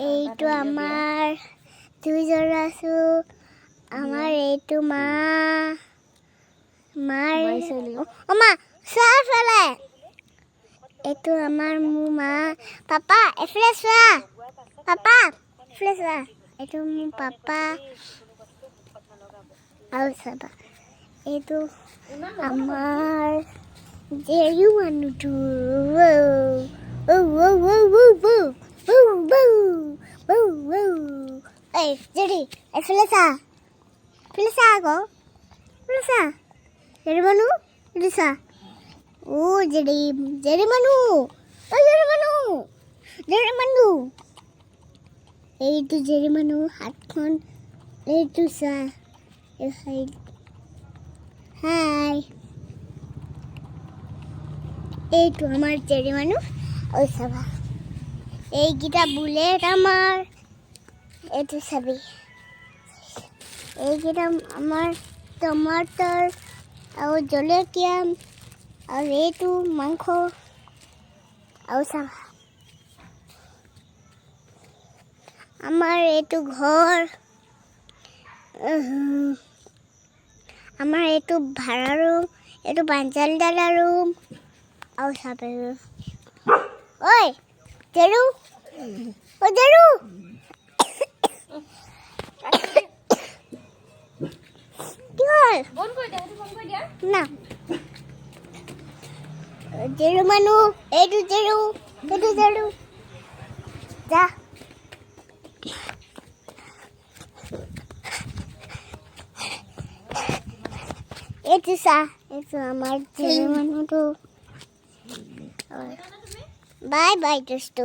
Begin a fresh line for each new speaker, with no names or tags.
এইটো আমাৰ দুইজন আছো আমাৰ এইটো মাৰ মা চোৱা ফালে এইটো আমাৰ মোৰ মা পাপা এফালে চোৱা পাপা এফালে চোৱা এইটো মোৰ পাপা আৰু চাবা এইটো আমাৰ জেৰি মানুহটো এই জেৰি এফালে চা আকৌ এফালে চা জেৰি মানুহ চা ও জেৰি মানুহ এইটো জেৰি মানুহ হাতখন এইটো চা হাই এইটো আমাৰ জেৰি মানুহ ঐ চাবা এইকেইটা বুলেট আমাৰ এইটো চাবি এইকেইটা আমাৰ টমাটাৰ আৰু জলকীয়া আৰু এইটো মাংস আৰু চাবা আমাৰ এইটো ঘৰ আমাৰ এইটো ভাড়া ৰুম এইটো পাঞ্চালডালা ৰুম আৰু চাবা ঐ জেৰু কি হ'ল না জেৰু মানুহ এইটো জেৰু যা এইটো চা এইটো আমাৰ জেৰু মানুহটো বাই বাই দোস্ত